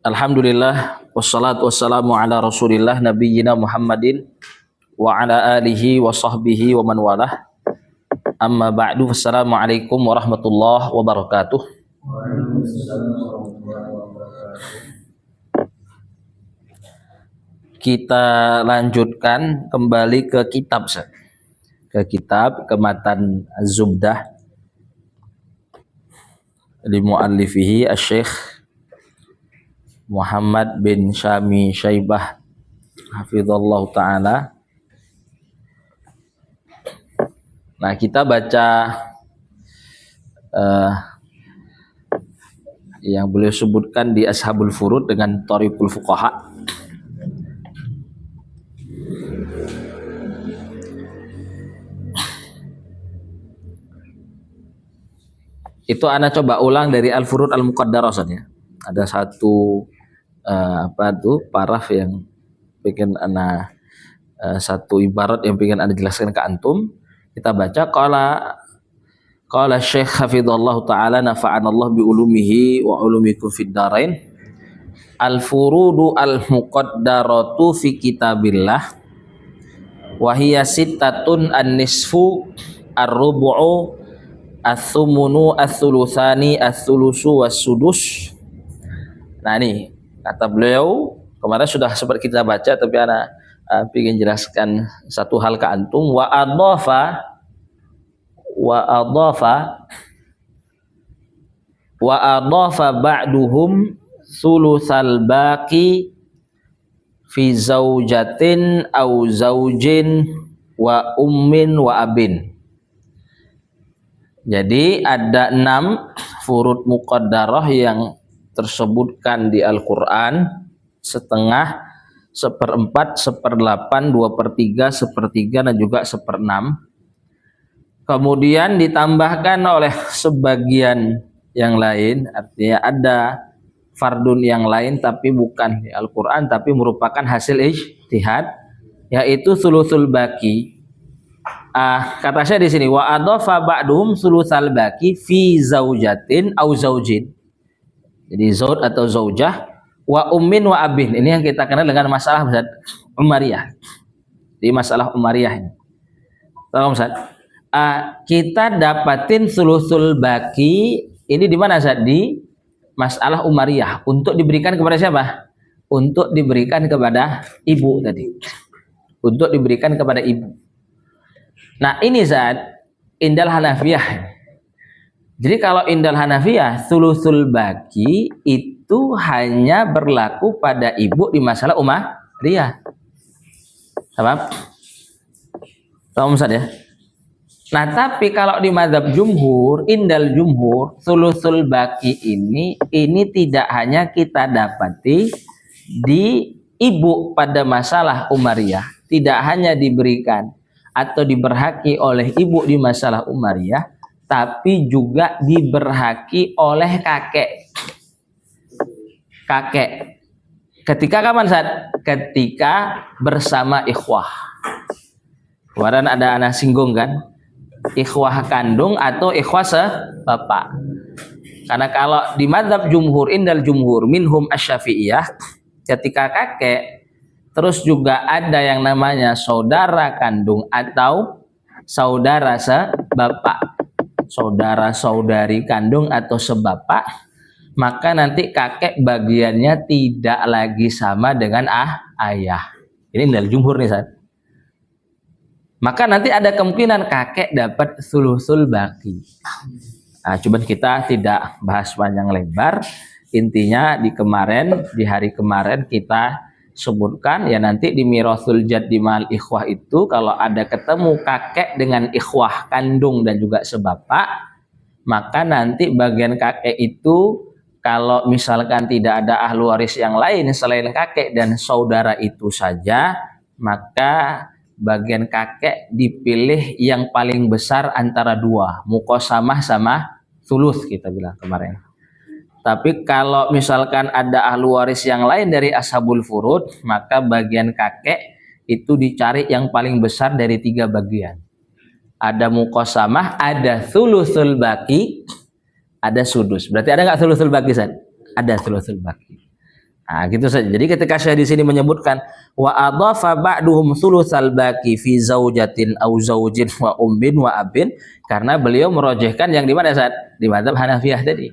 Alhamdulillah wassalatu wassalamu ala Rasulillah nabiyyina Muhammadin wa ala alihi wa sahbihi wa man walah. Amma ba'du. Assalamualaikum warahmatullahi wabarakatuh. Kita lanjutkan kembali ke kitab, ke matan Az-Zubdah li muallifihi asy-Syaikh Muhammad bin Syami Syaibah hafizallahu taala. Nah, kita baca yang beliau sebutkan di Ashabul Furud dengan Thariqul Fuqaha. Itu ana coba ulang dari Al-Furud Al-Muqaddarah ya. Ada satu paraf yang bikin ana satu ibarat yang bikin ana jelaskan ke antum. Kita baca qala Syekh hafizallahu taala nafa'anallahu bi ulumihi wa ulumikum fid dharain. Al-furudu al-muqaddaratu fi kitabillah wa hiya sittatun an-nisfu ar-rubu'u as-sumunu as-sulusani as-sulusu was-sudus. Nah, ini kata beliau kemarin sudah sempat kita baca, tapi ana ingin jelaskan satu hal ke antum. Wa adafa ba'duhum sulusal baqi fi zaujatin au zaujin wa ummin wa abin. Jadi ada 6 furud muqaddarah yang tersebutkan di Al-Quran: setengah, seperempat, seperdelapan, 2/3, sepertiga, dan juga 1/6. Kemudian ditambahkan oleh sebagian yang lain, artinya ada fardun yang lain tapi bukan di Al-Quran, tapi merupakan hasil ijtihad, yaitu sulusul baqi. Kata saya di sini wa adhafa ba'dhum sulusal baqi fi zaujatin au zaujin. Jadi zaud atau zaujah, wa ummin wa abin. Ini yang kita kenal dengan masalah Umariyah. Di masalah Umariyah ini. Tolong Ustaz. Kita dapatin sulusul baqi ini di mana Ustaz? Di masalah Umariyah. Untuk diberikan kepada siapa? Untuk diberikan kepada ibu tadi. Untuk diberikan kepada ibu. Nah, ini Zat indal Hanafiyah. Jadi kalau indal Hanafiyah sulusul baqi itu hanya berlaku pada ibu di masalah Umariyah. Paham? Paham Ustaz ya? Nah, tapi kalau di mazhab jumhur, indal jumhur, sulusul baqi ini tidak hanya kita dapati di ibu pada masalah Umariyah, tidak hanya diberikan atau diberhaki oleh ibu di masalah Umariyah, tapi juga diberhaki oleh kakek. Kakek. Ketika kapan Ustaz? Ketika bersama ikhwah. Kemarin ada anak singgung kan? Ikhwah kandung atau ikhwah sebapak. Karena kalau di mazhab jumhur, indal jumhur minhum asy-Syafi'iyah, ketika kakek terus juga ada yang namanya saudara kandung atau saudara sebapak, saudara saudari kandung atau sebapak, maka nanti kakek bagiannya tidak lagi sama dengan ayah. Ini dari jumhur nih Ustaz. Maka nanti ada kemungkinan kakek dapat sulusul baqi. Cuman kita tidak bahas panjang lebar. Intinya di hari kemarin kita sebutkan ya, nanti di mirasul jaddi mal ikhwah itu kalau ada ketemu kakek dengan ikhwah kandung dan juga sebapak, maka nanti bagian kakek itu kalau misalkan tidak ada ahli waris yang lain selain kakek dan saudara itu saja, maka bagian kakek dipilih yang paling besar antara dua, muqasamah sama sulus kita bilang kemarin. Tapi kalau misalkan ada ahli waris yang lain dari ashabul furud, maka bagian kakek itu dicari yang paling besar dari 3 bagian. Ada muqasamah, ada sulusul baqi, ada sudus. Berarti ada nggak sulusul baqi San? Ada sulusul baqi. Nah, gitu saja. Jadi ketika Syekh di sini menyebutkan wa adhafa ba'duhum thulutsal baqi fi zaujatin au zaujin wa umbin wa abin, karena beliau merojehkan yang di mana Ustaz? Di mazhab Hanafiyah tadi.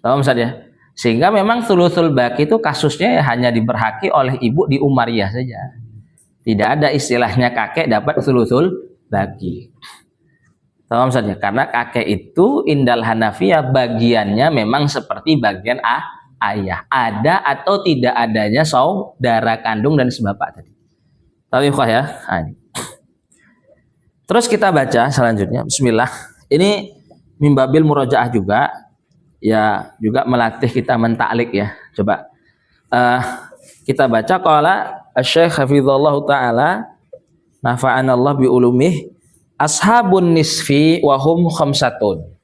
Paham Ustaz ya? Sehingga memang thulutsul baqi itu kasusnya ya hanya diberhaki oleh ibu di Umariyah saja. Tidak ada istilahnya kakek dapat thulutsul baqi. Paham Ustaz ya? Karena kakek itu indal Hanafiyah bagiannya memang seperti bagian ayah, ada atau tidak adanya saudara kandung dan sebapak tadi. Tahu ya? Nah, terus kita baca selanjutnya. Bismillah. Ini mimbabil murojaah juga, ya juga melatih kita mentaklik ya. Coba kita baca qala Asy-Syaikh hafizallahu taala nafa'anallah bi ulumih ashabun nisfi wa hum khamsatun.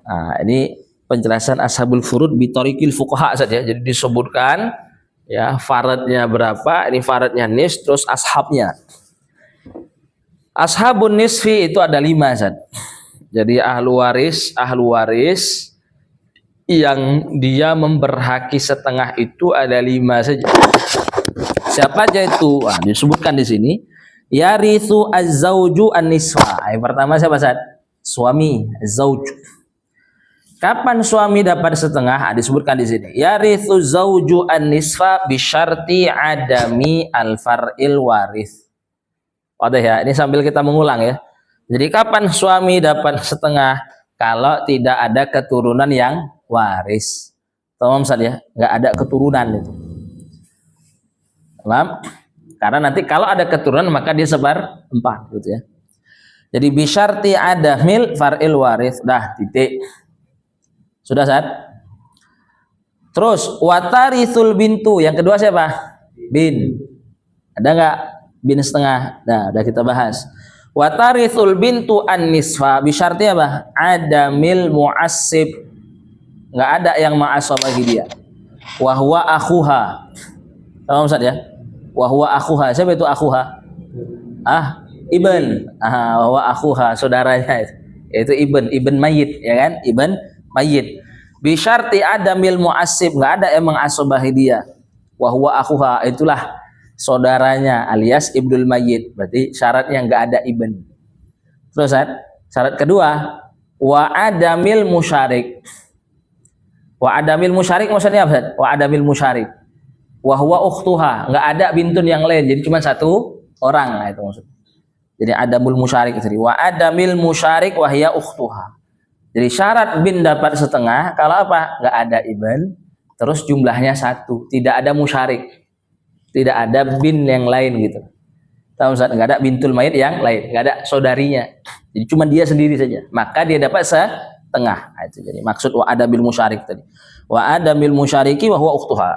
Nah, ini penjelasan ashabul furud bitorikil fuqaha saja. Jadi disebutkan ya faradnya berapa, ini faradnya nis, terus ashabnya. Ashabun nisfi itu ada 5 Zat. Jadi ahlu waris yang dia memberhaki setengah itu ada 5 saja. Siapa aja itu? Nah, disebutkan di sini. Yarithu az-zauju an-nisfa. Yang pertama siapa Zat? Suami, az-zauj. Kapan suami dapat setengah? Disebutkan di sini. Yarithu zauju an-nisfa bi syarti adami al-far'il waris. Wadah ya, ini sambil kita mengulang ya. Jadi kapan suami dapat setengah? Kalau tidak ada keturunan yang waris. Paham Ustaz ya? Enggak ada keturunan itu. Paham? Karena nanti kalau ada keturunan maka dia sebar 4 gitu ya. Jadi bi syarti adamil far'il waris. Dah, titik. Sudah Ustaz? Terus watarithul bintu, yang kedua siapa? Bin. Ada enggak bin setengah? Nah, udah kita bahas. Watarithul bintu an-nisfa bi syarti apa? Adamil mu'assib. Enggak ada yang ma'asab bagi dia. Wa huwa akhuha. Paham Ustaz ya? Wa huwa akhuha. Siapa itu akhuha? Ibn. Wa huwa akhuha, saudaranya itu. Yaitu ibn mayit, ya kan? Ibn mayit. Bi syarti adamil mu'assib, enggak ada yang mengasobahi dia. Wa huwa akhuha, itulah saudaranya alias ibnul mayit. Berarti syaratnya enggak ada ibn. Terus syarat kedua, wa adamil musyarik. Wa adamil musyarik maksudnya apa? Wa adamil musyarik. Wa huwa ukhtuha, enggak ada bintun yang lain. Jadi cuma satu orang. Nah, itu maksudnya. Jadi adamul musyarik tadi. Wa adamil musyarik wa hiya ukhtuha. Jadi syarat bin dapat setengah kalau apa? Nggak ada ibn, terus jumlahnya 1, tidak ada musyarik, tidak ada bin yang lain gitu. Tahu Ustaz? Nggak ada bintul mayit yang lain, nggak ada saudarinya. Jadi cuma dia sendiri saja. Maka dia dapat setengah. Nah, itu jadi maksud wa adabil musyarik tadi. Wa adamil musyariki wa huwa ukhtuha.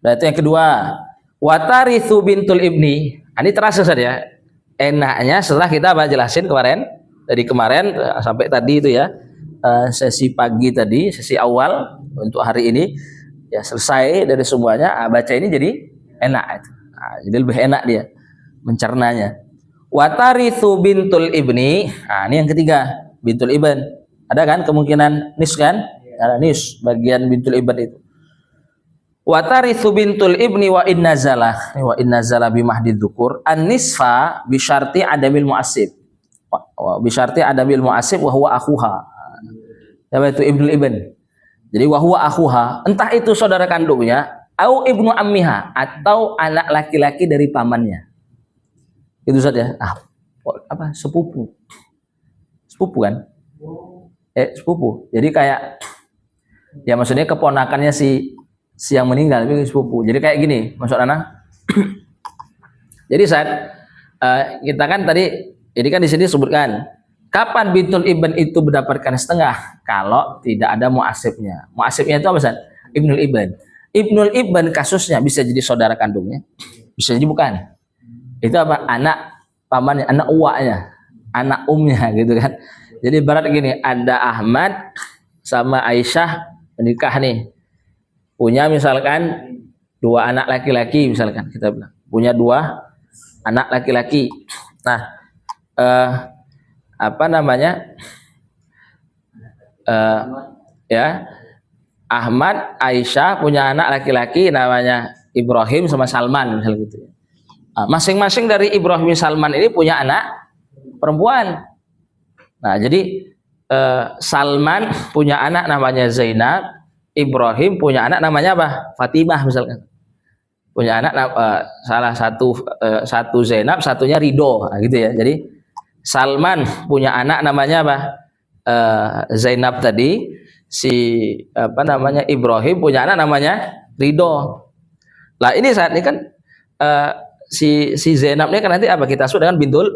Nah, itu yang kedua. Wa tarithu bintul ibni. Ini terasa saja. Enaknya setelah kita jelasin dari kemarin sampai tadi itu ya, sesi pagi tadi, sesi awal untuk hari ini ya selesai dari semuanya. Baca ini jadi enak itu. Jadi lebih enak dia mencernanya. Watarithu bintul ibni. Ini yang ketiga, bintul ibn. Ada kan kemungkinan nis kan? Ada nis bagian bintul ibn itu. Watarithu bintul ibni wa innazala bimahdi dzukur an-nisfa bi syarti adamil mu'assib. Bisyarti adamil mu'assib wa huwa akhuha. Siapa itu ibnul ibn? Jadi wa huwa akhuha, entah itu saudara kandungnya au ibnu ammiha, atau anak laki-laki dari pamannya. Itu saja. Apa? Sepupu kan? Sepupu. Jadi kayak ya maksudnya keponakannya si yang meninggal itu sepupu. Jadi kayak gini, maksud anak. Jadi saat kita kan tadi ini kan di sini disebutkan kapan bintul ibn itu mendapatkan setengah kalau tidak ada mu'asibnya. Mu'asibnya itu apa Ustaz? Ibnul ibn. Ibnul ibn kasusnya bisa jadi saudara kandungnya, bisa jadi bukan. Itu apa? Anak pamannya, anak uaknya, anak umnya gitu kan. Jadi barat gini, ada Ahmad sama Aisyah menikah nih. Punya misalkan 2 anak laki-laki misalkan kita bilang. Punya 2 anak laki-laki. Nah, apa namanya? Ya. Ahmad, Aisyah punya anak laki-laki namanya Ibrahim sama Salman misal gitu. Masing-masing dari Ibrahim Salman ini punya anak perempuan. Nah, jadi Salman punya anak namanya Zainab, Ibrahim punya anak namanya apa? Fatimah misalkan. Punya anak salah satu Zainab, satunya Ridho, nah, gitu ya. Jadi Salman punya anak namanya apa? Zainab tadi, si Ibrahim punya anak namanya Ridho. Lah ini saat ini kan si Zainab ini kan nanti apa kita sebut dengan bintul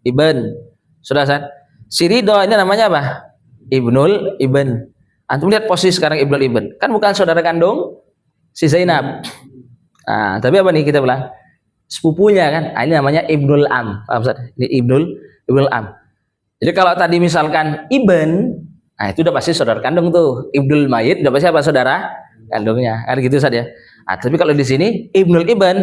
ibn. Sudah San? Si Ridho ini namanya apa? Ibnul ibn. Antum lihat posisi sekarang ibnul ibn. Kan bukan saudara kandung si Zainab. Nah, tapi apa nih kita bilang? Sepupunya kan. Nah, ini namanya ibnul am. Paham Ustaz? Ini ibnul am. Jadi kalau tadi misalkan ibn, nah itu udah pasti saudara kandung tuh. Ibnul mayit udah pasti apa saudara kandungnya. Kan gitu saja. Nah, tapi kalau di sini ibnul ibn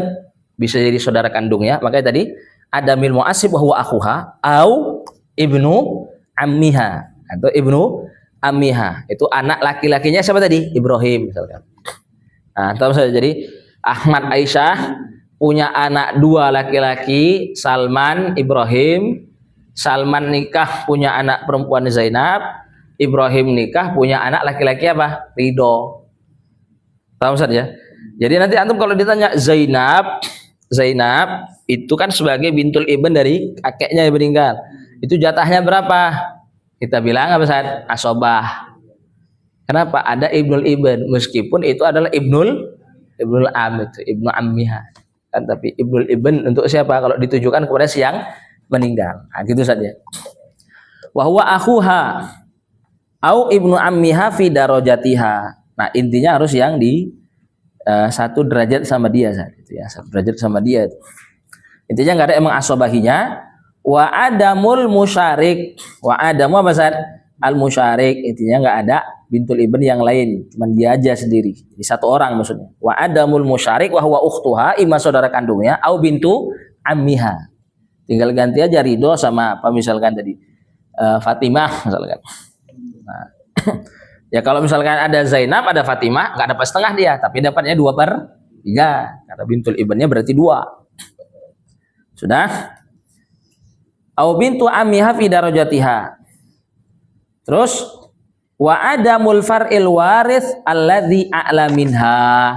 bisa jadi saudara kandungnya. Makanya tadi ada mil mu'asib wa huwa akhuha au ibnu ammiha atau ibnu ammiha. Itu anak laki-lakinya siapa tadi? Ibrahim misalkan. Nah, tahu saja. Jadi Ahmad Aisyah punya anak dua laki-laki, Salman Ibrahim. Salman nikah punya anak perempuan Zainab, Ibrahim nikah punya anak laki-laki apa? Ridho. Tahu Ustaz ya? Jadi nanti antum kalau ditanya Zainab itu kan sebagai bintul ibn dari kakeknya yang meninggal. Itu jatahnya berapa? Kita bilang apa Ustaz? Asobah. Kenapa? Ada ibnul ibn meskipun itu adalah ibnul am itu, ibnu ammiha. Kan tapi ibnul ibn untuk siapa? Kalau ditujukan kepada siang meninggal. Nah, gitu saja. Wa huwa akhuha au ibnu ammiha fi darajatiha. Nah, intinya harus yang di satu derajat sama dia saat itu ya, satu derajat sama dia. Intinya enggak ada emang asobahinya. Wa adamul musyarik. Wa adamu apa Ustaz? Al musyarik, intinya enggak ada bintul ibn yang lain, cuma dia aja sendiri. Jadi satu orang maksudnya. Wa adamul musyarik wa huwa ukhtuha, imma saudara kandungnya au bintu ammiha. Tinggal ganti aja Ridho sama apa misalkan tadi Fatimah misalkan. Nah, ya kalau misalkan ada Zainab ada Fatimah nggak dapat setengah dia, tapi dapatnya 2/3 karena bintul ibnnya berarti 2. Sudah? Au bintu ammiha fi darajatiha. Terus wa adamul far'il waris alladzi a'la minha.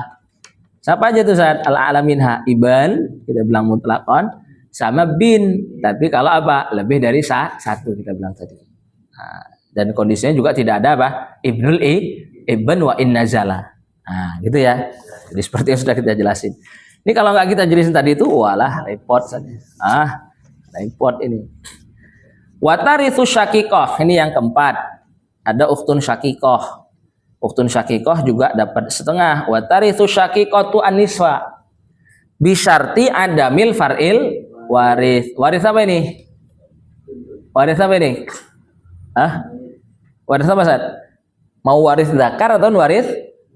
Siapa aja tuh saat al-a'la minha? Ibn, kita bilang mutlaqan. Sama bin, tapi kalau apa lebih dari satu kita bilang tadi. Nah, dan kondisinya juga tidak ada apa ibnul ibn wa in nazala. Nah, gitu ya. Jadi seperti yang sudah kita jelasin. Ini kalau nggak kita jelasin tadi itu, walah repot saja. Repot ini. Watarithu syaqiqah, ini yang keempat. Ada ukhtun syaqiqah. Ukhtun syaqiqah juga dapat setengah. Watarithu syaqiqatu an-nisfa. Bisyarti adamil far'il waris. Waris apa ini? Waris apa ini? Waris apa Ustaz? Mau waris zakar atau waris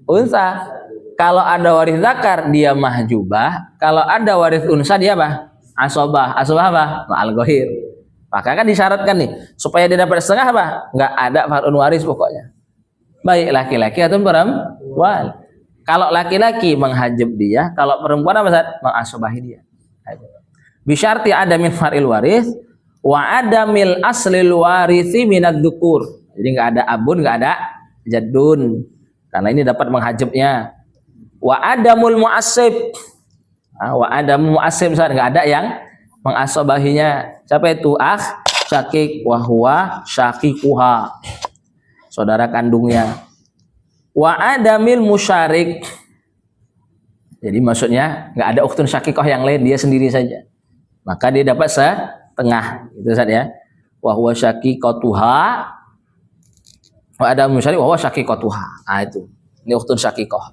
unsa? Kalau ada waris zakar dia mahjubah, kalau ada waris unsa dia apa? Asobah. Asobah apa? Ma'al ghair. Maka kan disyaratkan nih supaya dia dapat setengah apa? Enggak ada far'un waris pokoknya. Baik laki-laki atau perempuan. Kalau laki-laki menghajab dia, kalau perempuan apa Ustaz? Mengasobahi dia. Bisyarti ada min far'il waris wa adamil aslil warisi minad dzukur. Jadi enggak ada abun, enggak ada jaddun. Karena ini dapat menghajabnya. Wa adamul mu'assib. Wa adamul mu'assib enggak ada yang mengasobahinya. Siapa itu? Syaqiq wa huwa syaqiquha. Saudara kandungnya. Wa adamil musyarik. Jadi maksudnya enggak ada ukhtun syaqiqah yang lain, dia sendiri saja. Maka dia dapat setengah, itu saja ya. Wa huwa syaqiqatuha wa ada musyarik wa huwa syaqiqatuha. Nah itu. Ini ukhtun syaqiqah.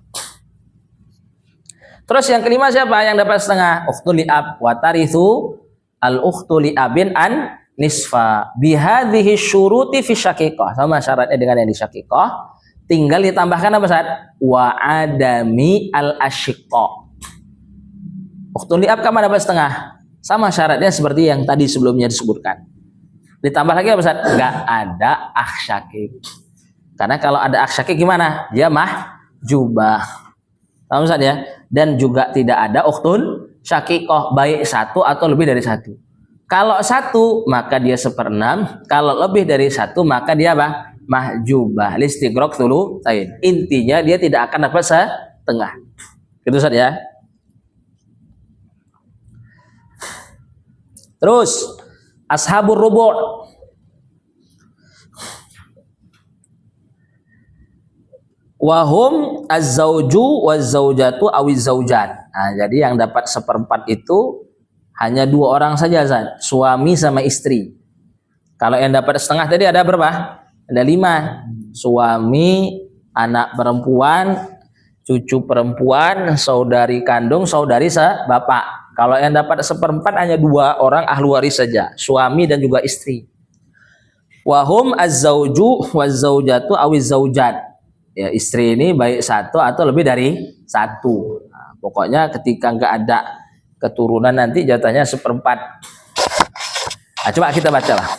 Terus yang kelima siapa yang dapat setengah? Ukhtul li'ab wa tarithu al ukhtul li'abin an nisfa bi hadhihi syuruti fi syaqiqah. Sama syaratnya dengan yang di syaqiqah. Tinggal ditambahkan apa Ustaz? Wa adami al asyiqqa. Ukhtul li'ab kamu dapat setengah. Sama syaratnya seperti yang tadi sebelumnya disebutkan. Ditambah lagi apa Ustaz? Enggak ada akh syaqiq. Karena kalau ada aksyakik gimana? Dia mahjubah. Paham Ustaz ya? Dan juga tidak ada ukhtun syakikoh, baik satu atau lebih dari satu. Kalau satu maka dia 1/6, kalau lebih dari satu maka dia apa? Mahjubah. Listigrok dulu. Intinya dia tidak akan dapat setengah. Gitu Ustaz ya. Terus ashabur rubu'. Wahum az-zauju waz-zaujatu awiz zaujat. Nah, jadi yang dapat 1/4 itu hanya 2 orang saja, Zat. Suami sama istri. Kalau yang dapat setengah tadi ada berapa? Ada 5. Suami, anak perempuan, cucu perempuan, saudari kandung, saudari sebapak. Kalau yang dapat 1/4 hanya 2 orang ahli waris saja, suami dan juga istri. Wahum az-zauju waz-zaujatu awiz zaujat. Ya, istri ini baik satu atau lebih dari satu. Nah, pokoknya ketika nggak ada keturunan nanti jatahnya 1/4. Nah, coba kita baca lah.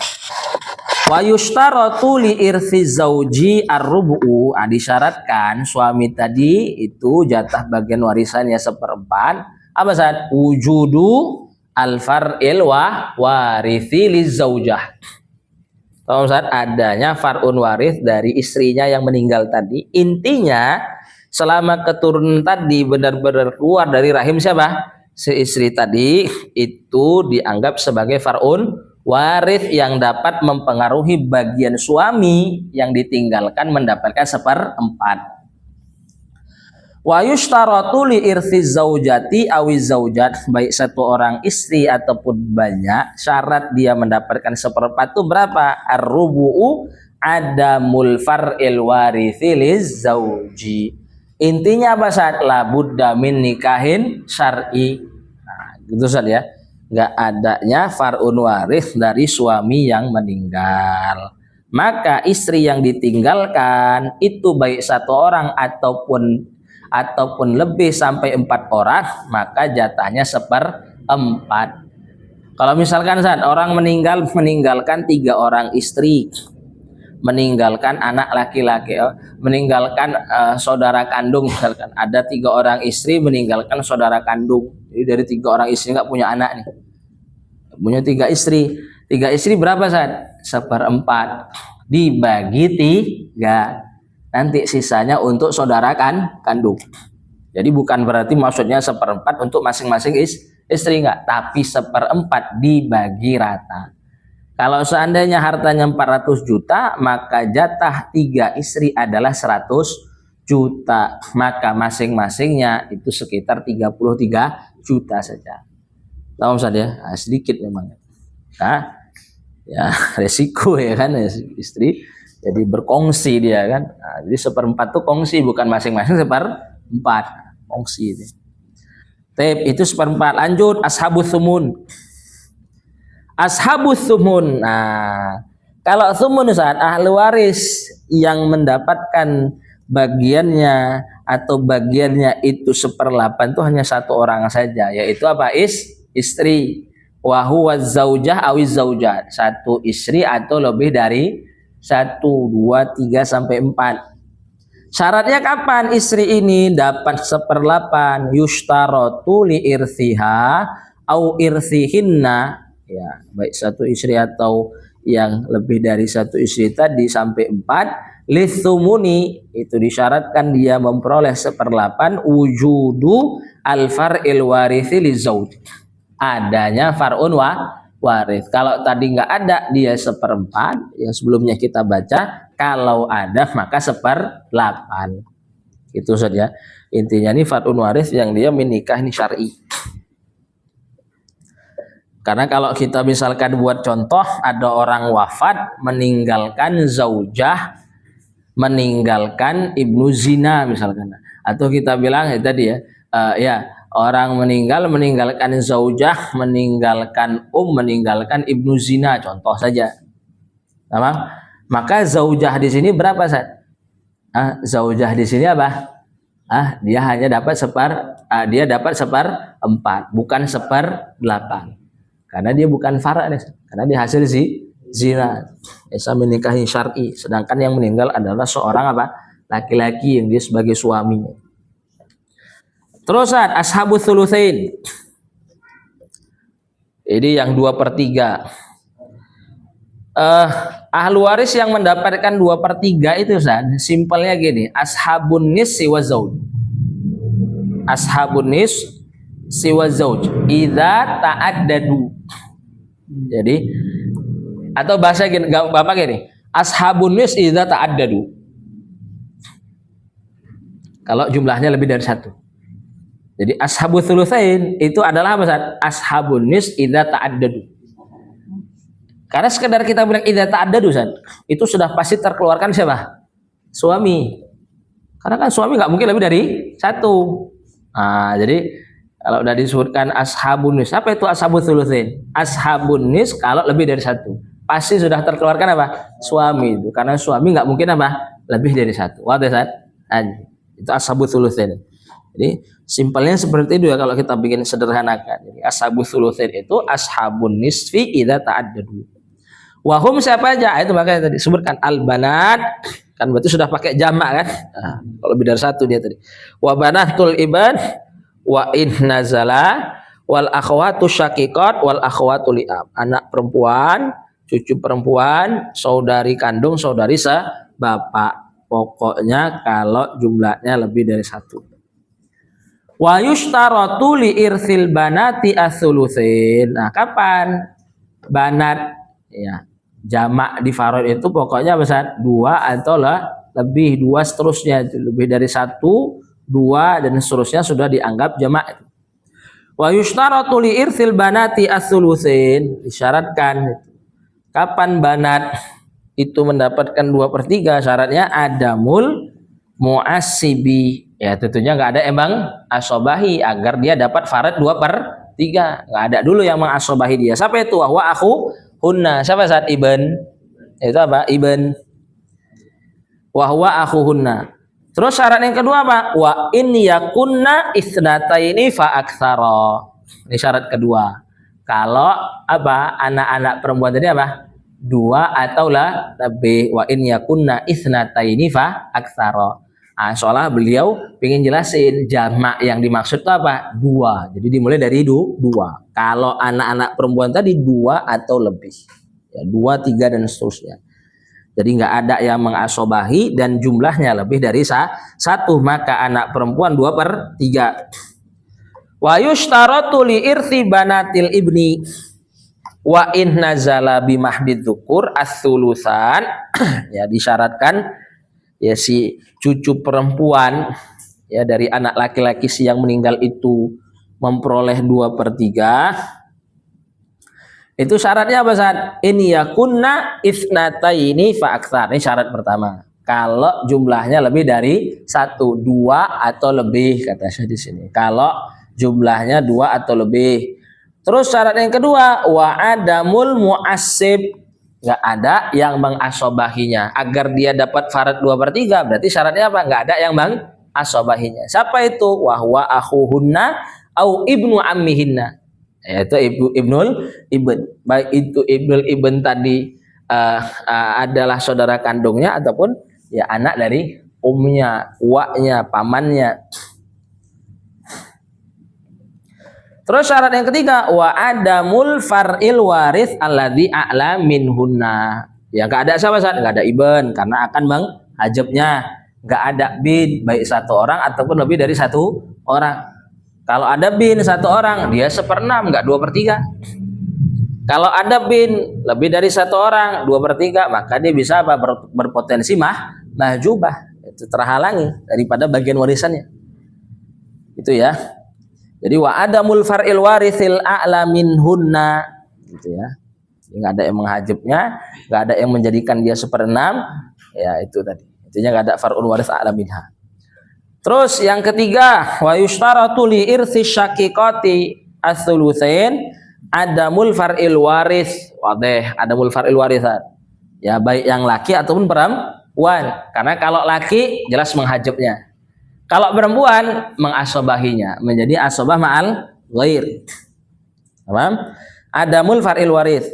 Wa yushtaratu li irthi zauji ar-rubu'u. Nah, disyaratkan suami tadi itu jatah bagian warisannya 1/4. Apa saat wujudu al-far'il wa warithi lizaujah. Kalau saat adanya far'un waris dari istrinya yang meninggal tadi, intinya selama keturunan tadi benar-benar keluar dari rahim siapa? Si istri tadi, itu dianggap sebagai far'un waris yang dapat mempengaruhi bagian suami yang ditinggalkan mendapatkan 1/4. Wa yushtaratu li irthi zaujati awiz zaujat, baik satu orang istri ataupun banyak, syarat dia mendapatkan 1/4 itu berapa? Ar-rubu'u adamul far'il warithi liz zauji. Intinya apa saat la budda min nikahin syar'i. Nah, gitu Ustaz ya. Enggak adanya far'un waris dari suami yang meninggal. Maka istri yang ditinggalkan itu baik satu orang ataupun lebih sampai 4 orang, maka jatahnya 1/4. Kalau misalkan saat orang meninggalkan 3 orang istri, meninggalkan anak laki-laki, meninggalkan saudara kandung, misalkan ada 3 orang istri meninggalkan saudara kandung, jadi dari 3 orang istri nggak punya anak nih, punya 3 istri, 3 istri berapa saat? 1/4 dibagi 3. Nanti sisanya untuk saudara kandung. Jadi bukan berarti maksudnya 1/4 untuk masing-masing istri, enggak, tapi 1/4 dibagi rata. Kalau seandainya hartanya 400 juta, maka jatah 3 istri adalah 100 juta. Maka masing-masingnya itu sekitar 33 juta saja. Tahu Ustaz ya? Nah, sedikit memang. Nah, ya resiko ya kan istri. Jadi berkongsi dia kan. Nah, jadi 1/4 itu kongsi, bukan masing-masing 1/4. Kongsi itu. Itu 1/4. Lanjut ashabus sumun. Ashabus sumun. Nah, kalau sumun saat ahli waris yang mendapatkan bagiannya atau bagiannya itu 1/8 itu hanya 1 orang saja, yaitu apa? Istri. Wa huwa zaujah awiz zaujat. 1 istri atau lebih dari 1, 2, 3 sampai 4. Syaratnya kapan istri ini dapat 1/8? Yushtaratu li irthiha au irthihinna. Ya, baik 1 istri atau yang lebih dari 1 istri tadi sampai 4. Lithumuni, itu disyaratkan dia memperoleh 1/8 wujudu al-far'il warithi lizauj. Adanya far'un waris. Kalau tadi nggak ada dia 1/4 yang sebelumnya kita baca, kalau ada maka 1/8. Itu saja. Intinya ini far'un waris yang dia menikah ini syar'i. Karena kalau kita misalkan buat contoh, ada orang wafat meninggalkan zaujah, meninggalkan ibnu zina misalkan, atau kita bilang tadi ya orang meninggalkan zaujah, meninggalkan meninggalkan ibnu zina, contoh saja. Nah, maka zaujah di sini berapa Sat? Zaujah di sini apa? Dia hanya dapat 1/4, bukan 1/8. Karena dia bukan far'a, karena dia hasil zina. Bisa menikahi syar'i, sedangkan yang meninggal adalah seorang apa? Laki-laki yang dia sebagai suaminya. Terus ashabus tsulusain. Ini yang 2/3. Ahlu waris yang mendapatkan 2/3 itu simpelnya gini, ashabun nis siwa zauj. Ashabun nis siwa zauj idza ta'addadu. Jadi atau bahasa gini, Bapak gini, ashabun nis idza ta'addadu. Kalau jumlahnya lebih dari satu. Jadi ashabul tsulusain itu adalah apa? Ashabun nis idza ta'addadu. Karena sekedar kita bilang idza ta'addadu itu sudah pasti terkeluarkan siapa? Suami. Karena kan suami nggak mungkin lebih dari satu. Nah, jadi kalau udah disebutkan ashabun nis, apa itu ashabul tsulusain? Ashabun nis kalau lebih dari satu, pasti sudah terkeluarkan apa? Suami itu. Karena suami nggak mungkin apa? Lebih dari satu. Wadah itu ashabul tsulusain. Jadi simpelnya seperti itu ya kalau kita bikin sederhanakan. Jadi ashabul tsulusain itu ashabun nisfi idza ta'addadu. Wahum siapa aja? Itu makanya tadi sebutkan al-banat, kan berarti sudah pakai jamak kan? Nah, kalau lebih dari satu dia tadi. Wa banatul ibn wa in nazala wal akhwatu syaqiqat wal akhwatu li'ab. Anak perempuan, cucu perempuan, saudari kandung, saudari sebapak. Pokoknya kalau jumlahnya lebih dari satu. Wa yushtaratu li irsil banati as-tsulusain. Nah, kapan banat ya jamak di farad itu pokoknya besar 2 atau lebih, 2 seterusnya, lebih dari 1, 2 dan seterusnya sudah dianggap jamak. Wa yushtaratu li irsil banati as-tsulusain, disyaratkan kapan banat itu mendapatkan 2/3, syaratnya adamul mu'assibi. Ya tentunya nggak ada emang asobahi agar dia dapat farad 2/3. Nggak ada dulu yang mengasobahi dia. Siapa itu? Wahwa aku hunna. Siapa saat ibn? Itu apa? Ibn. Wahwa aku hunna. Terus syarat yang kedua apa? Wa in yakunna isnataini fa aktsara. Ini syarat kedua. Kalau apa? Anak-anak perempuan tadi apa? 2 atau lebih. Wa in yakunna isnataini fa aktsara. Nah, soalnya beliau ingin jelasin jamak yang dimaksud itu apa? 2. Jadi dimulai dari 2. Kalau anak-anak perempuan tadi 2 atau lebih. Ya, 2, 3 dan seterusnya. Jadi nggak ada yang mengasobahi dan jumlahnya lebih dari 1, maka anak perempuan 2/3. Wa yushtaratu li irthi banatil ibni wa in nazala bi mahdid dzukur as-tsulusan. Ya, disyaratkan ya si cucu perempuan ya dari anak laki-laki si yang meninggal itu memperoleh 2/3. Itu syaratnya apa ini yakunna isnataini fa aktsar. Ini syarat pertama. Kalau jumlahnya lebih dari 1, 2 atau lebih kata saya di sini. Kalau jumlahnya 2 atau lebih. Terus syarat yang kedua wa adamul mu'assib. Nggak ada yang mengasobahinya agar dia dapat farad 2/3, berarti syaratnya apa? Nggak ada yang mengasobahinya. Siapa itu? Wahwa akhuhunna au ibnu ammihinna, yaitu ibnul ibn. Baik itu ibnul ibn tadi adalah saudara kandungnya ataupun ya anak dari umnya, uaknya, pamannya. Terus syarat yang ketiga wa adamul far'il waris alladzi a'la minhunna. Ya enggak ada siapa enggak ada ibn karena akan menghajabnya. Enggak ada bin baik 1 orang ataupun lebih dari 1 orang. Kalau ada bin 1 orang dia 1/6 enggak 2/3. Kalau ada bin lebih dari 1 orang 2/3 maka dia bisa apa? Berpotensi mahjubah, itu terhalangi daripada bagian warisannya. Itu ya. Jadi wa adamul far'il warisil a'la minhunna gitu ya. Enggak ada yang menghajabnya, enggak ada yang menjadikan dia 1/6, ya itu tadi. Intinya enggak ada far'ul waris a'la minha. Terus yang ketiga, wa yushtaratu li irsi syaqiqati as-tsulusain adamul far'il waris. Wadih, adamul far'il warisan. Ya baik yang laki ataupun perempuan. Karena kalau laki jelas menghajabnya. Kalau perempuan mengasobahinya menjadi asobah ma'al ghair. Paham? Adamul far'il waris.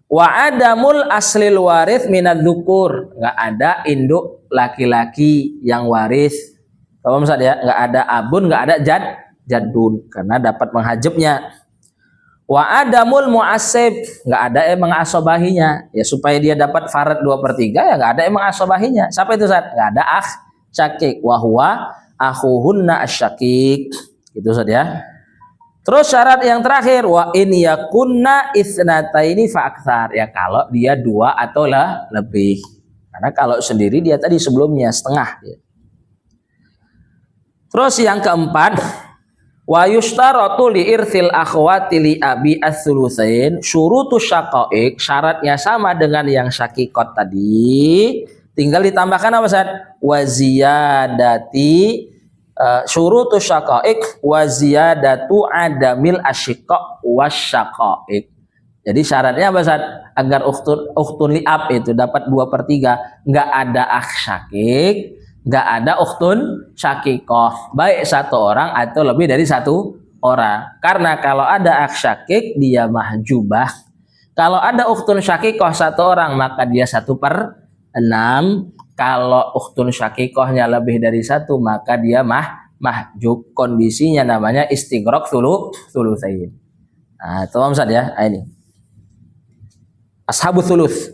Wa adamul aslil waris minadz dzukur, nggak ada induk laki-laki yang waris. Paham Ustaz ya? Nggak ada abun, nggak ada jadun karena dapat menghajabnya. Wa adamul mu'assib, nggak ada yang mengasobahinya. Ya supaya dia dapat farad 2/3 ya nggak ada yang mengasobahinya. Siapa itu Ustaz? Nggak ada akh syakik. Wa huwa akhuhunna asyakik. Gitu Ustaz ya. Terus syarat yang terakhir, wa in yakunna isnataini fa aktsar, ya kalau dia 2 atau lebih. Karena kalau sendiri dia tadi sebelumnya setengah. Terus yang keempat, wa yushtaratu li irsil akhwati li abi as-sulusain syurutu syaqaiq, syaratnya sama dengan yang syakikot tadi, tinggal ditambahkan apa Ustaz? Wa ziyadati syurutu syaqaiq wa ziyadatu adamil asyiqa wasyaqaiq. Jadi syaratnya apa Ustaz? Agar ukhtun li ab itu dapat 2/3, enggak ada akh syakik, enggak ada ukhtun syaqiqah, baik satu orang atau lebih dari satu orang. Karena kalau ada akh syakik dia mahjubah. Kalau ada ukhtun syaqiqah satu orang maka dia 1/6. Kalau ukhtun syaqiqahnya lebih dari 1 maka dia mahjub. Kondisinya namanya istighraq tsulusain. Nah, itu Ustaz ya. Nah, ini ashabul tsulus.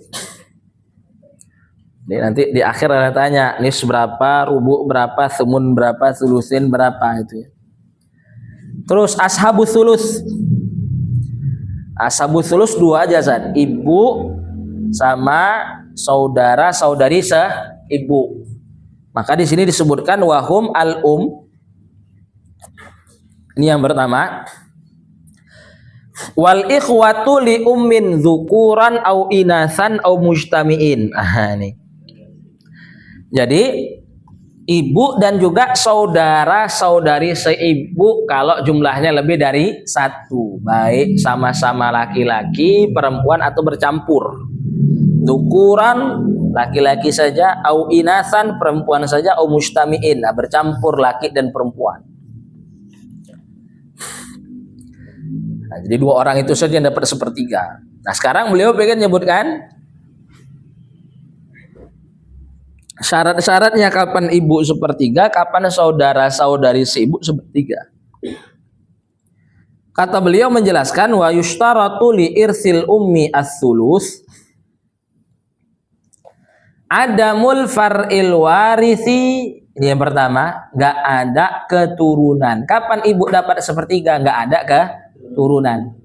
Jadi nanti di akhir ada tanya, nis berapa, rubu berapa, sumun berapa, tsulusin berapa itu ya. Terus ashabul tsulus. Ashabul tsulus 2 aja Ustaz. Ibu sama saudara-saudari seibu. Maka di sini disebutkan wahum al-um. Ini yang pertama. Wal ikhwatu li ummin dzukuran au inasan au mujtamiin. Nih. Jadi ibu dan juga saudara-saudari seibu kalau jumlahnya lebih dari 1, baik sama-sama laki-laki, perempuan atau bercampur. Dzukuran laki-laki saja, au inasan perempuan saja, au mujtamiin bercampur laki dan perempuan. Nah, jadi 2 orang itu saja yang dapat 1/3. Nah sekarang beliau pengen menyebutkan syarat-syaratnya kapan ibu 1/3, kapan saudara-saudari seibu 1/3. Kata beliau menjelaskan wa yushtaratu li irsil ummi as-sulus adamul far'il warisi. Ini yang pertama, nggak ada keturunan. Kapan ibu dapat 1/3? Nggak ada keturunan.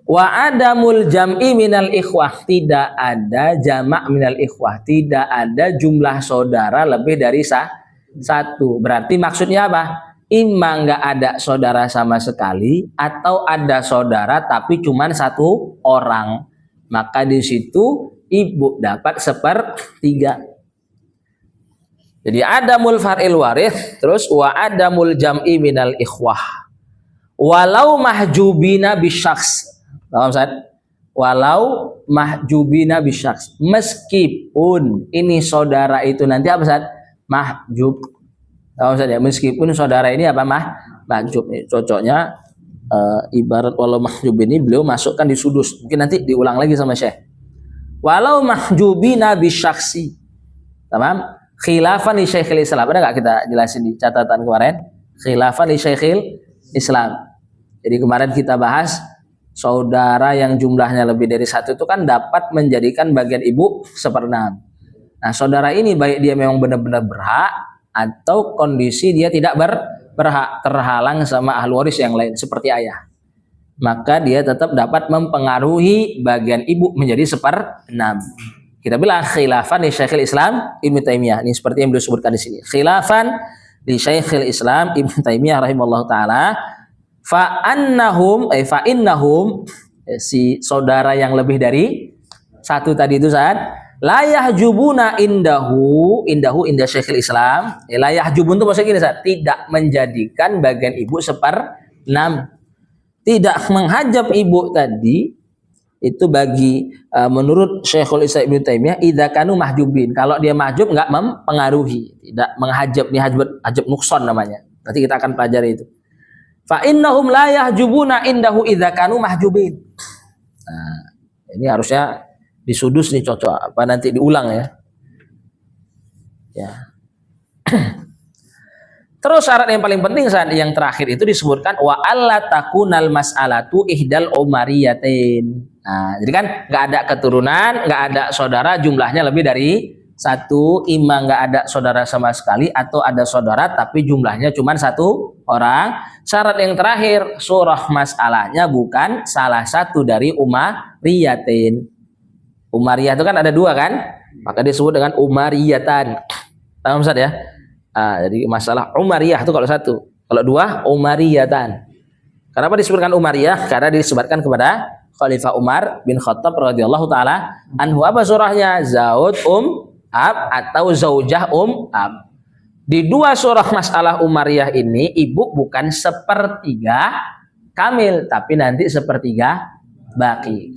Wa adamul jam'i minal ikhwah, tidak ada jamak minal ikhwah, tidak ada jumlah saudara lebih dari 1. Berarti maksudnya apa? Imma nggak ada saudara sama sekali atau ada saudara tapi cuma 1 orang. Maka di situ ibu dapat 1/3. Jadi adamul far'il warith, terus wa adamul jam'i minal ikhwah. Walau mahjubina bisyaks. Paham Ustaz? Walau mahjubina bisyaks. Meskipun ini saudara itu nanti apa Ustaz? Mahjub. Paham Ustaz ya? Meskipun saudara ini apa mahjub. Cocoknya ibarat walau mahjub ini beliau masukkan di sudus. Mungkin nanti diulang lagi sama Syekh. Walau mahjubina bisyaksi. Tamam? Khilafan li Syekhil Islam. Ada nggak kita jelasin di catatan kemarin? Khilafan li Syekhil Islam. Jadi kemarin kita bahas saudara yang jumlahnya lebih dari 1 itu kan dapat menjadikan bagian ibu 1/6. Nah saudara ini baik dia memang benar-benar berhak atau kondisi dia tidak berhak, terhalang sama ahli waris yang lain seperti ayah, maka dia tetap dapat mempengaruhi bagian ibu menjadi 1/6. Kita bilang khilafan li Syekhul Islam Ibnu Taimiyah. Ini seperti yang beliau sebutkan di sini. Khilafan li Syekhul Islam Ibnu Taimiyah rahimahullahu taala, fa innahum si saudara yang lebih dari 1 tadi itu saat la yahjubuna inda Syekhul Islam. La yahjubun itu maksudnya gini saat tidak menjadikan bagian ibu 1/6. Tidak menghajab ibu tadi itu bagi menurut Syekhul Islam Ibnu Taimiyah idza kanu mahjubin. Kalau dia mahjub enggak mempengaruhi, tidak menghajab, ini hajab nukson namanya. Nanti kita akan pelajari itu. Fa innahum la yahjubuna indahu idza kanu mahjubin. Nah, Ini harusnya disudus nih cocok. Apa nanti diulang ya? Ya. Terus syarat yang paling penting saat yang terakhir itu disebutkan wa alla takunal mas'alatu ihdal umariyatain. Nah, jadi kan nggak ada keturunan, nggak ada saudara, jumlahnya lebih dari satu, imam nggak ada saudara sama sekali, atau ada saudara tapi jumlahnya cuma satu orang. Syarat yang terakhir, surah masalahnya bukan salah satu dari umariyatain. Umariyah itu kan ada dua kan, maka disebut dengan umariyatan. Paham Ustaz ya? Jadi masalah Umariyah itu kalau satu, kalau dua Umariyatan. Kenapa disebutkan Umariyah? Karena disebutkan kepada Khalifah Umar bin Khattab radhiyallahu taala anhu. Apa surahnya? Zaud Ab atau Zaujah Ab. Di dua surah masalah Umariyah ini ibu bukan sepertiga kamil, tapi nanti sepertiga baki.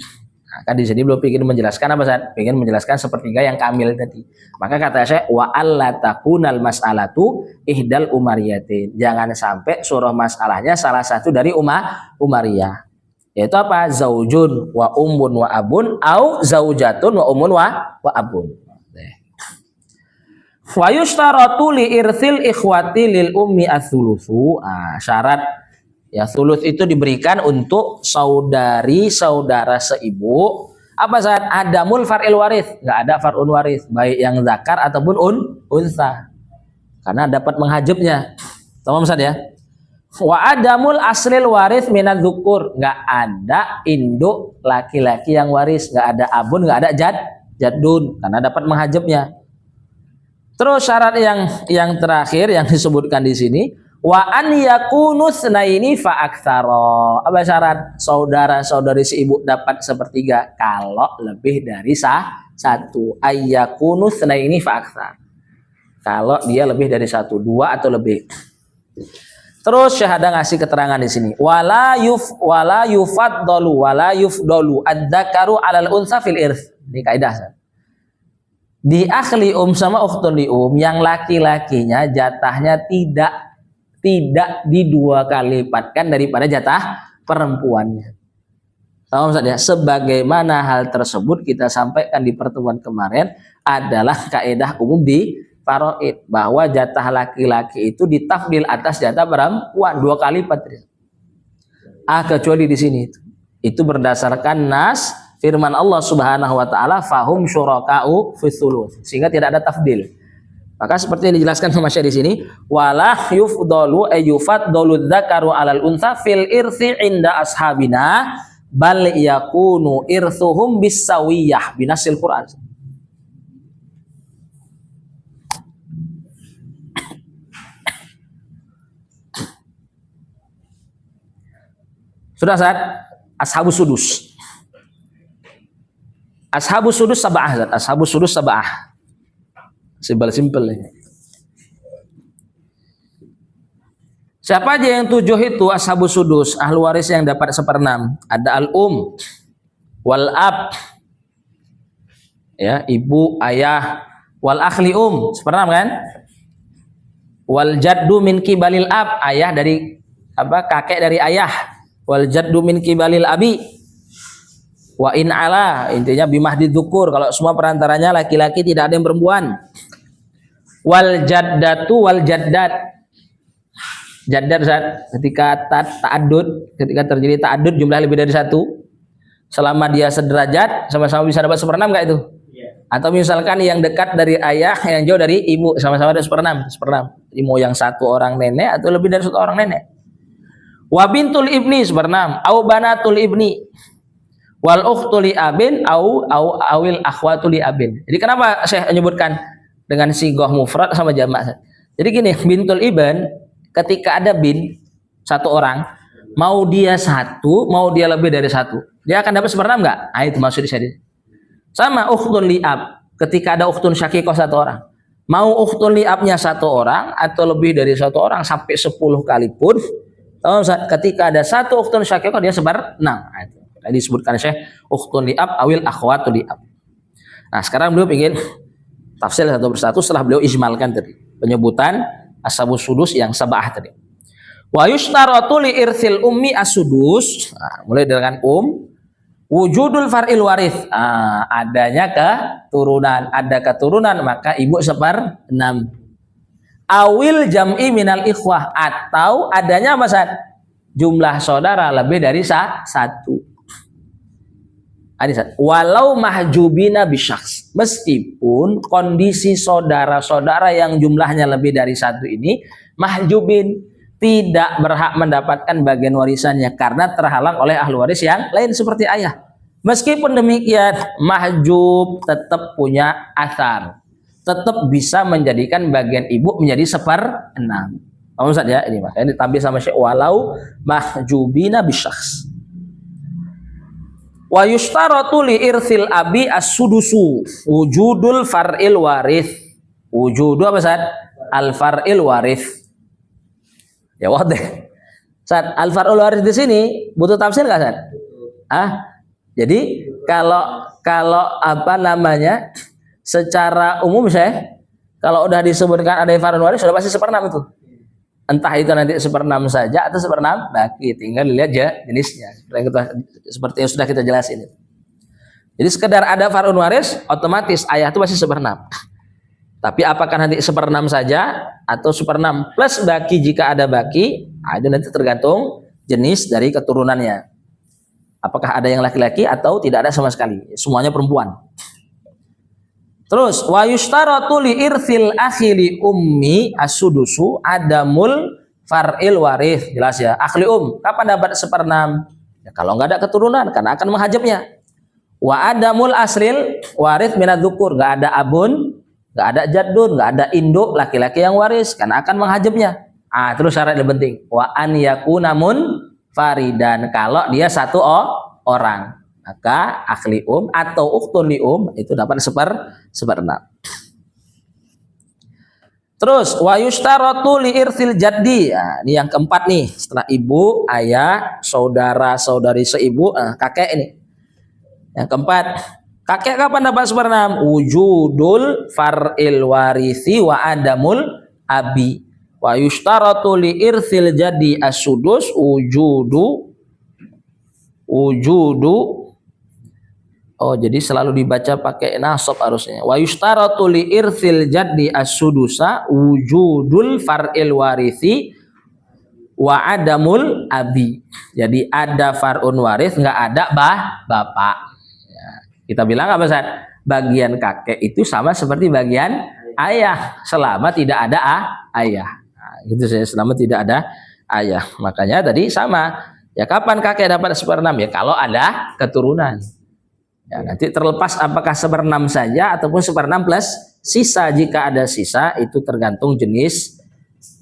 Kan di sini belum ingin menjelaskan apa Ustaz? Ingin menjelaskan sepertiga yang kamil tadi. Maka kata saya wa alla takunal mas'alatu ihdal umariyatin. Jangan sampai surah masalahnya salah satu dari umariyah. Yaitu apa? Zaujun wa ummun wa abun au zaujatun wa ummun wa abun. Wa yushtaratu li irsil ikhwati lil ummi ats-tsulusu. Syarat ya sulus itu diberikan untuk saudari-saudara seibu. Apa saat adamul far'il waris? Nggak ada far'un waris, baik yang zakar ataupun unsa. Karena dapat menghajabnya. Tamam Ustaz ya? Wa adamul aslil waris minadz dzukur. Nggak ada induk laki-laki yang waris, nggak ada abun, nggak ada jaddun, karena dapat menghajabnya. Terus syarat yang terakhir yang disebutkan di sini, wa an yakunus naini fa aktsara. Apa syarat? Saudara-saudari seibu dapat sepertiga kalau lebih dari satu. Ayyakunus naini fa aktsara. Kalau dia lebih dari satu, dua atau lebih. Terus syahadah ngasih keterangan di sini. Wala yufdalu adzakaru alal unsa fil irth. Ini kaidah. Di akhli sama ukhtun li yang laki-lakinya jatahnya tidak didua kali lipatkan daripada jatah perempuannya. Paham Ustaz ya? Sebagaimana hal tersebut kita sampaikan di pertemuan kemarin adalah kaidah umum di faraid, bahwa jatah laki-laki itu ditafdil atas jatah perempuan 2 kali lipat. Kecuali di sini itu berdasarkan nas firman Allah Subhanahu wa taala fahum syuraka'u fis sulus, sehingga tidak ada tafdil. Maka seperti yang dijelaskan sama Syekh di sini, wala yufdalu ayyufaddalu dzakaru 'alal untha fil irsi 'inda ashabina bal yakunu irsuhum bisawiyah binasil Quran. Sudah Ustaz? Ashabus sudus. Ashabus sudus sab'ah Ustaz. Ashabus sudus sab'ah. Simpel ini. Siapa aja yang 7 itu ashabus sudus, ahli waris yang dapat 1/6. Ada al-um, wal ab, ya, ibu, ayah, wal akhli 1/6 kan? Wal jaddu min kibalil ab, ayah dari kakek dari ayah. Wal jaddu min kibalil abi. Wa in ala, intinya bimahdi dzukur, kalau semua perantaranya laki-laki, tidak ada yang perempuan. Wal jaddatu wal jaddad. Jaddad ketika ta'addud, ketika terjadi ta'addud jumlah lebih dari 1, selama dia sederajat sama-sama bisa dapat 1/6 enggak itu? Atau misalkan yang dekat dari ayah, yang jauh dari ibu, sama-sama ada 1/6. Jadi mau yang 1 orang nenek atau lebih dari 1 orang nenek. Wa bintul ibni 1/6, au banatul ibni. Wal ukhtu li abin awil akhwatu li abin. Jadi kenapa saya menyebutkan dengan sighah mufrad sama jamak? Jadi gini, bintul ibn, ketika ada bin 1 orang, mau dia 1, mau dia lebih dari 1, dia akan dapat 1/6 enggak? Itu maksud saya. Sama ukhtun li ab, ketika ada ukhtun syaqiqah 1 orang, mau ukhtun li abnya 1 orang atau lebih dari 1 orang sampai 10 kali pun, ketika ada 1 ukhtun syaqiqah dia 1/6. Itu tadi disebutkan Syekh ukhtun li ab awil akhwatu li ab. Nah, sekarang beliau ingin tafsir satu persatu setelah beliau ijmalkan tadi penyebutan ashabus sudus yang sab'ah tadi. Wa yushtaratu li irsil ummi as-sudus. Mulai dengan Wujudul far'il warith, adanya keturunan, ada keturunan maka ibu 1/6. Awil jam'i minal ikhwah, atau adanya apa Ustaz? Jumlah saudara lebih dari satu. Walau mahjubina bisyaks, meskipun kondisi saudara-saudara yang jumlahnya lebih dari satu ini mahjubin, tidak berhak mendapatkan bagian warisannya karena terhalang oleh ahli waris yang lain seperti ayah. Meskipun demikian, mahjub tetap punya athar, tetap bisa menjadikan bagian ibu menjadi 1/6. Paham Ustaz ya? Ini makanya ditambah sama Syekh, walau mahjubina bisyaks. Wa yushtaratu li irsil abi as-sudusu wujudul far'il warith. Wujudu apa Ustaz? Al far'il warith. Ya wadah. Ustaz, al far'il warith di sini butuh tafsir enggak Ustaz? Jadi kalau apa namanya? Secara umum saya kalau udah disebutkan ada far'il warith sudah pasti 1/6 itu. Entah itu nanti 1/6 saja atau 1/6 baki, tinggal lihat ya jenisnya seperti yang sudah kita jelasin. Jadi sekedar ada far'un waris otomatis ayah itu masih 1/6. Tapi apakah nanti 1/6 saja atau 1/6 plus baki jika ada baki, itu nanti tergantung jenis dari keturunannya. Apakah ada yang laki-laki atau tidak ada sama sekali, semuanya perempuan. Terus wa yushtaratu li irthil akhi li ummi as-sudusu adamul far'il warith. Jelas ya. Akhli kapan dapat 1/6? Ya kalau enggak ada keturunan karena akan menghajabnya. Wa adamul asril warith minadz dzukur, enggak ada abun, enggak ada jaddun, enggak ada induk laki-laki yang waris karena akan menghajabnya. Terus syarat yang penting wa an yakuna faridan, kalau dia satu orang. Maka akhli atau ukhtun li itu dapat 1/6. Terus wa yushtaratu li irsil jaddi. Ini yang keempat nih, setelah ibu, ayah, saudara-saudari seibu, kakek ini. Yang keempat, kakek kapan dapat 1/6? Wujudul far'il warithi wa adamul abi. Wa yushtaratu li irsil jaddi as-sudus wujudu jadi selalu dibaca pakai nasab harusnya. Wa yushtaratu li irsil jaddi as-sudusa wujudul far'il warithi wa adamul abi. Jadi ada far'un waris, enggak ada bapak. Ya, kita bilang apa Ustaz? Bagian kakek itu sama seperti bagian ayah selama tidak ada ayah. Gitu saya, selama tidak ada ayah. Makanya tadi sama. Ya kapan kakek dapat 1/6? Ya kalau ada keturunan. Ya, nanti terlepas apakah 1/6 saja ataupun 1/6 plus sisa. Jika ada sisa itu tergantung jenis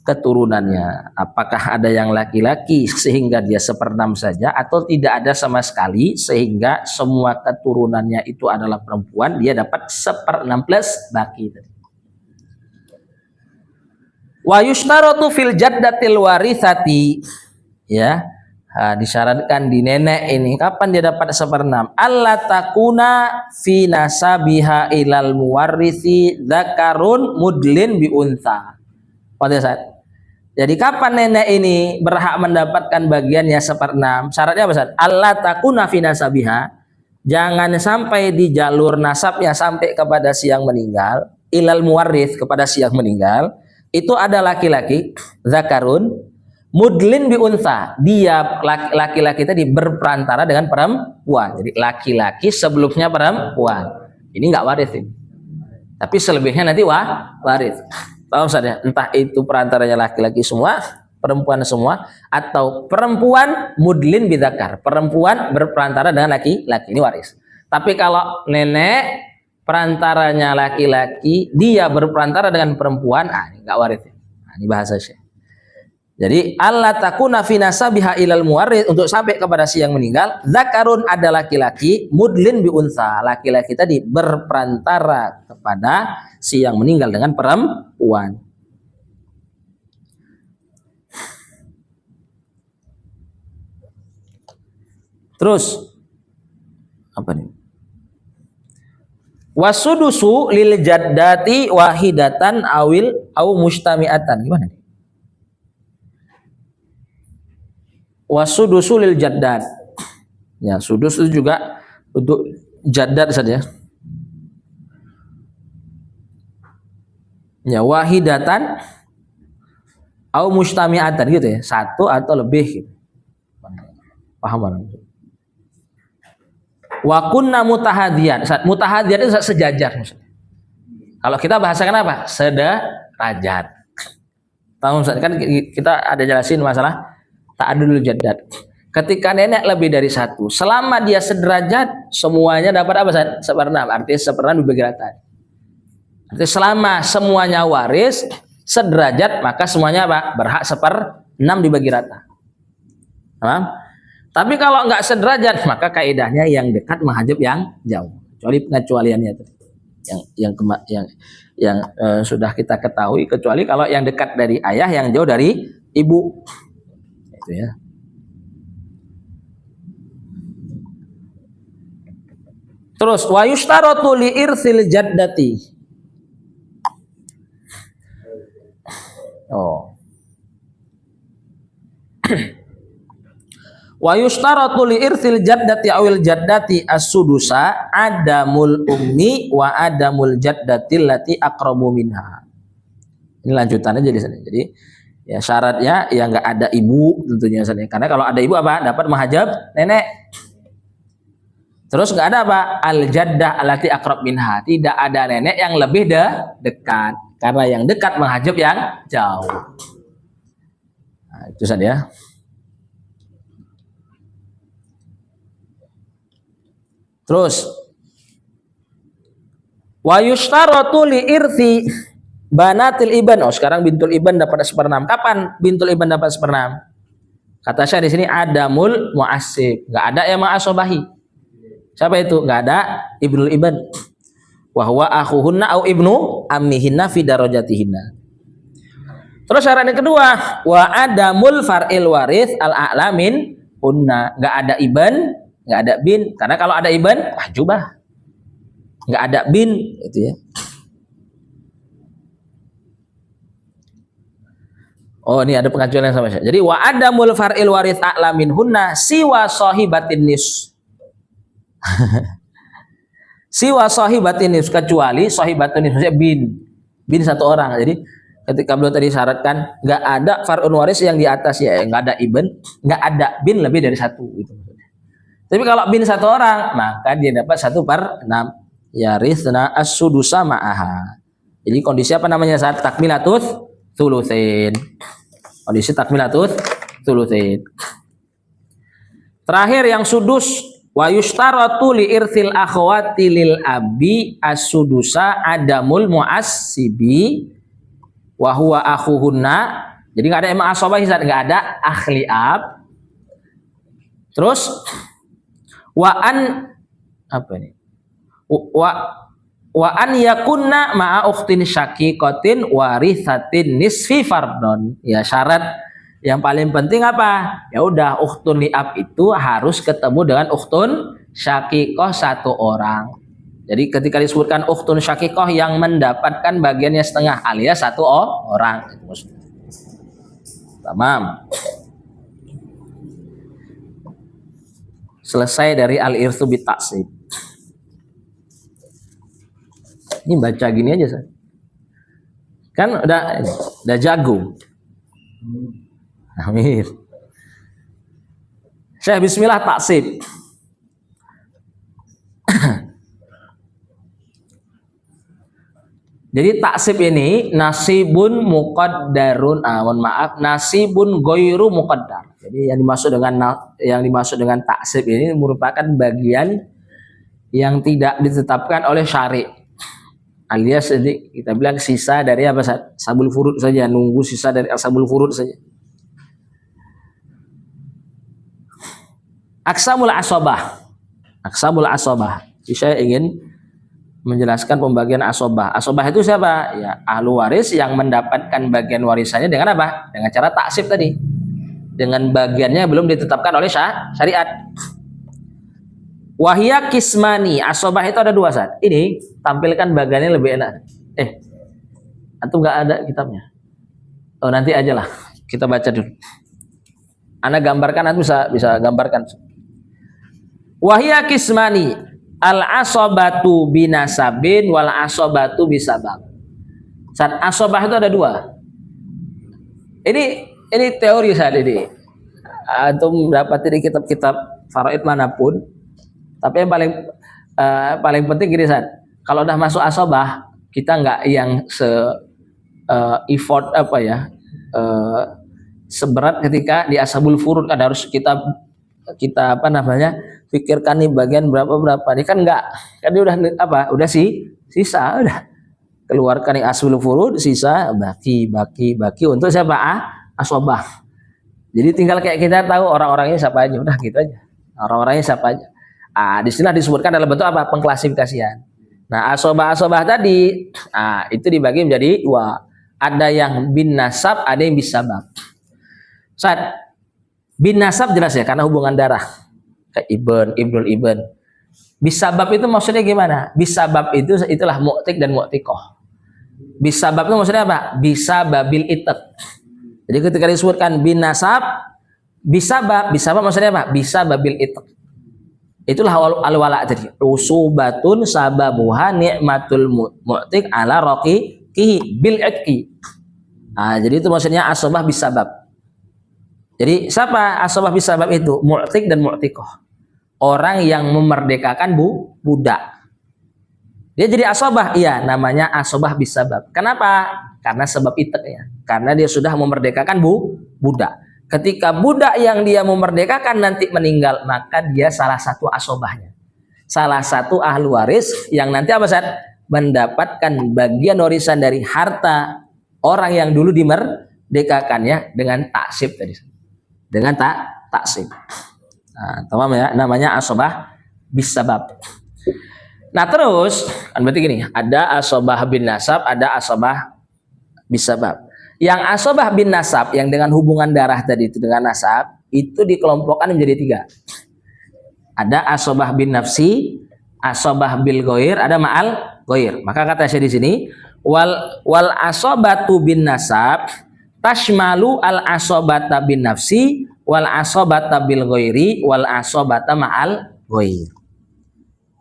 keturunannya. Apakah ada yang laki-laki sehingga dia 1/6 saja atau tidak ada sama sekali sehingga semua keturunannya itu adalah perempuan, dia dapat 1/6 plus baki. Wa yushtaratu fil jaddatil warithati, ya. Disyaratkan di nenek ini kapan dia dapat 1/6? Allah takuna fi nasabiha ilal muwarrithi dzakarun mudlin bi untha. Jadi kapan nenek ini berhak mendapatkan bagiannya 1/6? Syaratnya apa Ustaz? Allah takuna fi nasabiha, jangan sampai di jalur nasabnya sampai kepada si yang meninggal, ilal muwarrith kepada si yang meninggal, itu ada laki-laki dzakarun mudlin bi untha, dia laki-laki tadi berperantara dengan perempuan. Jadi laki-laki sebelumnya perempuan. Ini enggak waris ini. Tapi selebihnya nanti waris. Paham saja? Entah itu perantaranya laki-laki semua, perempuan semua, atau perempuan mudlin bidzakar, perempuan berperantara dengan laki-laki, ini waris. Tapi kalau nenek perantaranya laki-laki, dia berperantara dengan perempuan, ini enggak waris. Ini bahasa Syekh. Jadi Allah takuna fi nasabiha ilal muwarrid, untuk sampai kepada si yang meninggal, zakarun ada laki-laki, mudlin bi untha, laki-laki tadi berperantara kepada si yang meninggal dengan perempuan. Terus apa nih? Wasudusu lil jaddati wahidatan awil au mustami'atan. Gimana nih? Wasudusu lil jaddat. Ya, sudus itu juga Untuk jaddad saja. Ya, wahidatan au mustami'atan gitu ya. Satu atau lebih gitu. Paham kan? Wa kunna mutahadiyan. Mutahadiyan itu sejajar maksudnya. Kalau kita bahasakan apa? Sederajat. Tahu kan kita ada jelasin masalah ta'adudul jaddad. Ketika nenek lebih dari satu, selama dia sederajat, semuanya dapat apa? Seperenam. Artinya seperenam dibagi rata. Artinya selama semuanya waris sederajat, maka semuanya apa? Berhak seperenam dibagi rata. Paham? Tapi kalau nggak sederajat, maka kaidahnya yang dekat menghajab yang jauh. Kecuali pengecualiannya itu. Yang sudah kita ketahui, kecuali kalau yang dekat dari ayah, yang jauh dari ibu. Itu ya. Terus wa yushtaratu li irsil jaddati. Oh. Wa yushtaratu li irsil jaddati awil jaddati as-sudusa adamul ummi wa adamul jaddati allati aqrabu minha. Ini lanjutannya jadi sana. Jadi ya syaratnya ya enggak ada ibu tentunya sana. Karena kalau ada ibu apa? Dapat menghajab nenek. Terus enggak ada apa? Al jaddah allati aqrab minha. Tidak ada nenek yang lebih dekat. Karena yang dekat menghajab yang jauh. Nah, itu saja. Terus wa yushtaratu li irthi banatil iban. Oh, sekarang bintul iban dapat seperenam. Kapan bintul iban dapat seperenam? Kata saya di sini adamul mu'assib. Enggak ada yang ma'asobahi. Siapa itu? Enggak ada ibnul iban. Wa huwa akhuhunna au ibnu ammihinna fi darajatihinna. Terus syarat yang kedua, wa adamul far'il waris al-a'lamin hunna. Enggak ada iban, nggak ada bin, karena kalau ada iban mahjubah, nggak ada bin itu ya. Oh, ini ada pengecualian sama saya. Jadi wa adamul far'il waris a'lamin hunna siwa sahibatin nis. Siwa sahibatin nis, kecuali sahibatun nis, maksudnya bin satu orang. Jadi ketika beliau tadi syaratkan nggak ada far'un waris yang di atas ya, nggak ada iban, nggak ada bin lebih dari satu gitu. Tapi kalau bin satu orang, maka dia dapat 1/6. Yarithna as-sudusa ma'aha. Jadi kondisi apa namanya saat takmilatut tsulusin. Kondisi takmilatut tsulusin. Terakhir yang sudus, wa yushtaratu li irthil akhwati lil abi as-sudusa adamul mu'assibi wa huwa akhuhunna. Jadi enggak ada emang asobah, enggak ada akhli ab. Terus wa an apa ini? Wa an yakunna ma'a ukhtin syaqiqatin warithatin nisfi fardon. Ya, syarat yang paling penting apa? Ya udah, ukhtun li'ab itu harus ketemu dengan ukhtun syaqiqah satu orang. Jadi ketika disebutkan ukhtun syaqiqah yang mendapatkan bagiannya setengah alias satu orang. Tamam. Selesai dari al-irthu bitaksib. Ini baca gini aja, kan udah jago. Amin. Saya bismillah taksib. Jadi taksib ini nasibun muqaddarun, mohon maaf, nasibun ghairu muqaddar. Jadi yang dimaksud dengan taksib ini merupakan bagian yang tidak ditetapkan oleh syari. Alias jadi kita bilang sisa dari apa? Sabul furud saja, nunggu sisa dari sabul furud saja. Aqsamul asobah. Aqsamul asobah. Jadi saya ingin menjelaskan pembagian asobah. Asobah itu siapa? Ya, ahlu waris yang mendapatkan bagian warisannya dengan apa? Dengan cara taksib tadi. Dengan bagiannya belum ditetapkan oleh syariat. Wahya kismani. Asobah itu ada dua saat. Ini tampilkan bagiannya lebih enak. Antum nggak ada kitabnya? Oh, nanti aja lah. Kita baca dulu. Anda gambarkan, antum bisa gambarkan. Wahia kismani al asobatu binasabin wal asobatu bisabab. Saat asobah itu ada dua. Ini teori saat ini. Antum dapat di kitab-kitab faraid manapun. Tapi yang paling penting gini saat. Kalau udah masuk asobah, kita nggak yang effort seberat ketika di ashabul furud ada harus kita pikirkan nih bagian berapa ini kan enggak, kan dia udah sisa udah keluarkan yang ashabul furud, sisa baki untuk siapa? Asobah. Jadi tinggal kayak kita tahu orang-orangnya siapa aja, udah gitu aja, orang-orangnya siapa aja. Di sini disebutkan dalam bentuk apa? Pengklasifikasian. Nah, asobah tadi, itu dibagi menjadi dua. Ada yang bin nasab, ada yang bisabab. Saat bin nasab jelas ya, karena hubungan darah. Kayak ibnul ibn. Bisabab itu maksudnya gimana? Bisabab itulah mu'tik dan mu'tikoh. Bisabab itu maksudnya apa? Bisababil itak. Jadi ketika disebutkan bin nasab, bisabab maksudnya apa? Bisababil itak. Itulah al-wala tadi. Usubatun sababuha ni'matul mu'tik ala raqiqihi bil itqi. Jadi itu maksudnya asobah bisabab. Jadi siapa asobah bisabab itu? Mu'tik dan mu'tikoh. Orang yang memerdekakan budak. Dia jadi asobah, iya namanya asobah bisabab. Kenapa? Karena sebab itek ya. Karena dia sudah memerdekakan budak. Ketika budak yang dia memerdekakan nanti meninggal, maka dia salah satu asobahnya. Salah satu ahli waris yang nanti apa Ustaz? Mendapatkan bagian warisan dari harta orang yang dulu dimerdekakannya dengan taksib tadi. Dengan taksib. Tamam ya, namanya asobah bisabab. Nah terus kan berarti gini, ada asobah bin nasab, ada asobah bisabab. Yang asobah bin nasab yang dengan hubungan darah tadi itu dengan nasab itu dikelompokkan menjadi tiga. Ada asobah bin nafsi, asobah bil goir, ada ma'al goir. Maka kata saya di sini wal asobatu bin nasab tashmalu al asobata bin nafsi wal asobata bil goiri wal asobata ma'al goir.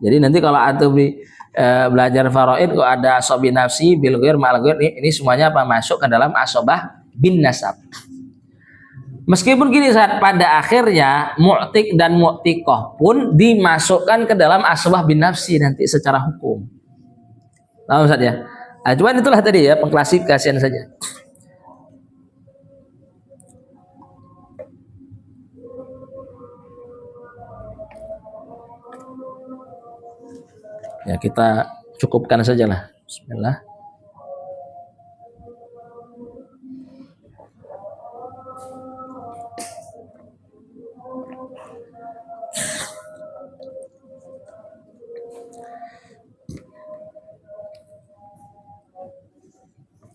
Jadi nanti kalau antum belajar faraid kok ada asobah nafsi bil goir ma'al goir, ini semuanya apa masuk ke dalam asobah bin nasab. Meskipun gini saat pada akhirnya mu'tik dan mu'tikoh pun dimasukkan ke dalam asobah bin nafsi nanti secara hukum. Tahu Ustaz ya? Cuman itulah tadi ya pengklasifikasian saja. Ya kita cukupkan sajalah. Bismillah.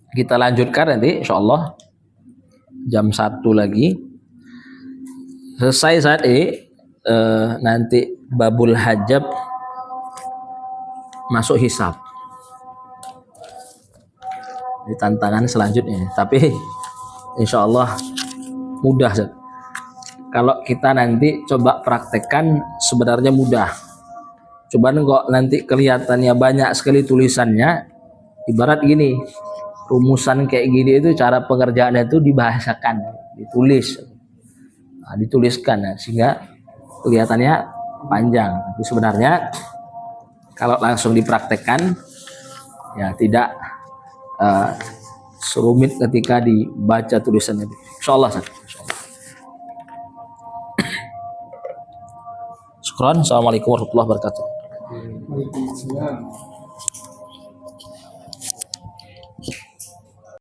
Kita lanjutkan nanti insyaallah jam 1 lagi. Selesai saat ini nanti babul hajab masuk hisab. Ini tantangan selanjutnya. Tapi insya Allah mudah. Kalau kita nanti coba praktekkan sebenarnya mudah. Cuman kok nanti kelihatannya banyak sekali tulisannya. Ibarat gini, rumusan kayak gini itu cara pengerjaannya itu dibahasakan, dituliskan sehingga kelihatannya panjang. Tapi sebenarnya kalau langsung dipraktekkan ya tidak serumit ketika dibaca tulisannya. Insyaallah. Syukran. Assalamualaikum warahmatullahi wabarakatuh.